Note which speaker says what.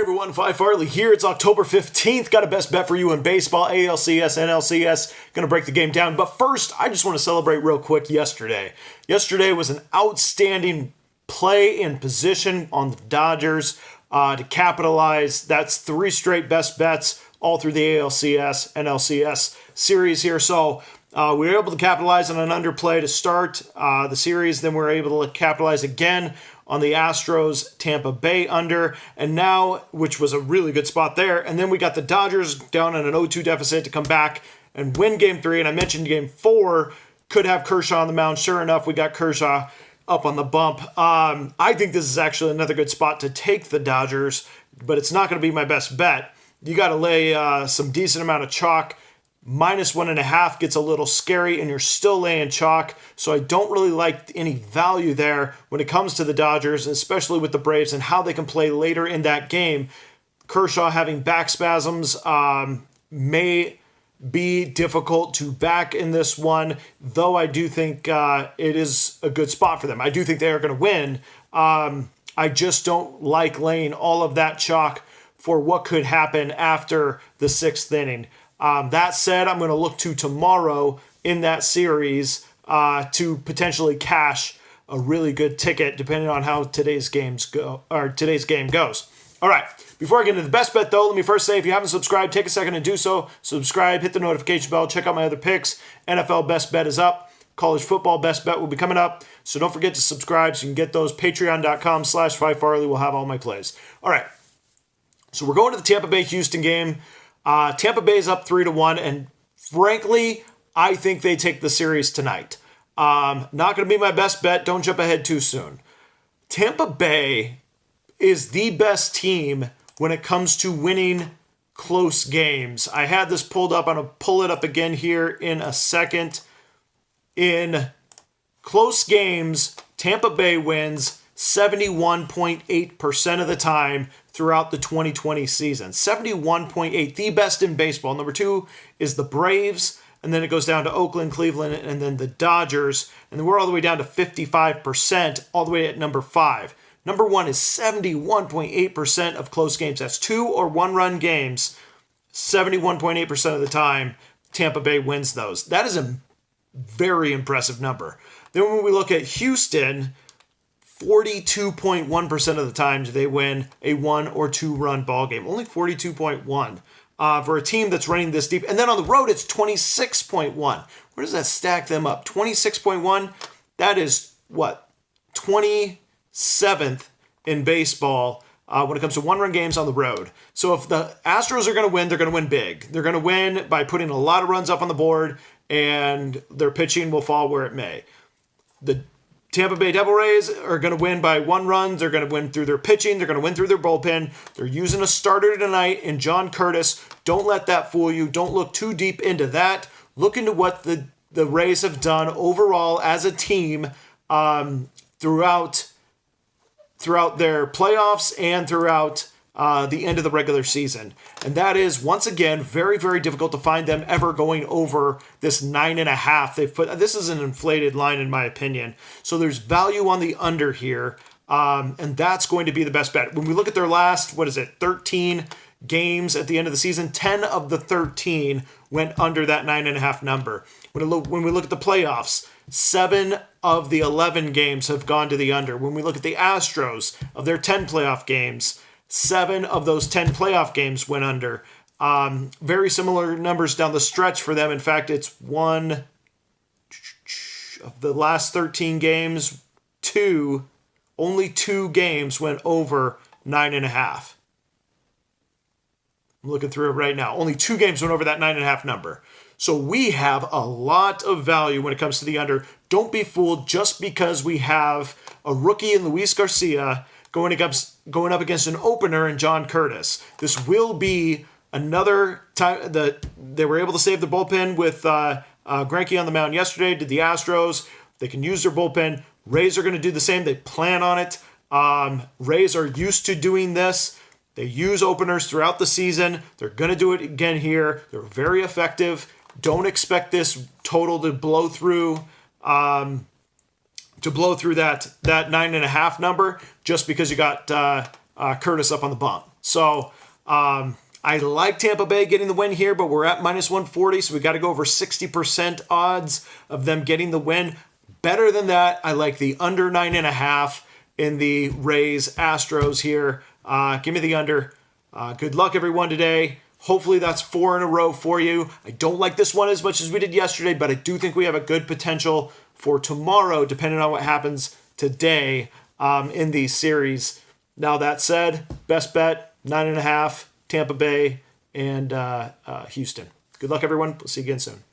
Speaker 1: everyone, Phi Farley here. It's October 15th. Got a best bet for you in baseball, ALCS, NLCS. Gonna break the game down. But first, I just want to celebrate real quick yesterday. Yesterday was an outstanding play in position on the Dodgers to capitalize. That's 3 straight best bets all through the ALCS, NLCS series here. So we were able to capitalize on an underplay to start the series. Then we were able to capitalize again on the Astros Tampa Bay under, and now, which was a really good spot there. And then we got the Dodgers down on an 0-2 deficit to come back and win game 3. And I mentioned game 4 could have Kershaw on the mound. Sure enough, we got Kershaw up on the bump. I think this is actually another good spot to take the Dodgers, but it's not going to be my best bet. You got to lay some decent amount of chalk. -1.5 gets a little scary, and you're still laying chalk. So I don't really like any value there when it comes to the Dodgers, especially with the Braves and how they can play later in that game. Kershaw having back spasms may be difficult to back in this one, though I do think it is a good spot for them. I do think they are going to win. I just don't like laying all of that chalk for what could happen after the 6th inning. That said, I'm going to look to tomorrow in that series to potentially cash a really good ticket, depending on how today's game goes. All right. Before I get into the best bet, though, let me first say, if you haven't subscribed, take a second to do so. Subscribe, hit the notification bell, check out my other picks. NFL best bet is up. College football best bet will be coming up. So don't forget to subscribe so you can get those. Patreon.com/Phi Farley will have all my plays. All right. So we're going to the Tampa Bay-Houston game. Tampa Bay's up 3-1, and frankly, I think they take the series tonight. Not going to be my best bet. Don't jump ahead too soon. Tampa Bay is the best team when it comes to winning close games. I had this pulled up. I'm going to pull it up again here in a second. In close games, Tampa Bay wins 71.8% of the time throughout the 2020 season. 71.8, the best in baseball. Number 2 is the Braves, and then it goes down to Oakland, Cleveland, and then the Dodgers. And then we're all the way down to 55%, all the way at number 5. Number 1 is 71.8% of close games. That's 2 or 1-run games. 71.8% of the time, Tampa Bay wins those. That is a very impressive number. Then when we look at Houston, 42.1% of the times they win a 1 or 2-run ball game. Only 42.1 for a team that's running this deep. And then on the road, it's 26.1. Where does that stack them up? 26.1. That is what? 27th in baseball when it comes to 1-run games on the road. So if the Astros are going to win, they're going to win big. They're going to win by putting a lot of runs up on the board, and their pitching will fall where it may. The Tampa Bay Devil Rays are going to win by 1 run. They're going to win through their pitching. They're going to win through their bullpen. They're using a starter tonight in John Curtis. Don't let that fool you. Don't look too deep into that. Look into what the Rays have done overall as a team throughout their playoffs and throughout the end of the regular season. And that is, once again, very, very difficult to find them ever going over this 9.5. This is an inflated line in my opinion. So there's value on the under here. And that's going to be the best bet. When we look at their last, 13 games at the end of the season, 10 of the 13 went under that 9.5 number. When we look at the playoffs, 7 of the 11 games have gone to the under. When we look at the Astros, of their 10 playoff games, 7 of those 10 playoff games went under. Very similar numbers down the stretch for them. In fact, it's one of the last 13 games, only 2 games went over 9.5. I'm looking through it right now. Only 2 games went over that 9.5 number. So we have a lot of value when it comes to the under. Don't be fooled just because we have a rookie in Luis Garcia going up against an opener in John Curtis. This will be another time that they were able to save the bullpen with Greinke on the mound yesterday. Did the Astros? They can use their bullpen. Rays are going to do the same. They plan on it. Rays are used to doing this. They use openers throughout the season. They're going to do it again here. They're very effective. Don't expect this total to blow through that 9.5 number just because you got Curtis up on the bump. So I like Tampa Bay getting the win here, but we're at -140, so we got to go over 60% odds of them getting the win. Better than that, I like the under 9.5 in the Rays Astros here. Give me the under. Good luck, everyone, today. Hopefully that's 4 in a row for you. I don't like this one as much as we did yesterday, but I do think we have a good potential for tomorrow, depending on what happens today in these series. Now, that said, best bet, 9.5, Tampa Bay and Houston. Good luck, everyone. We'll see you again soon.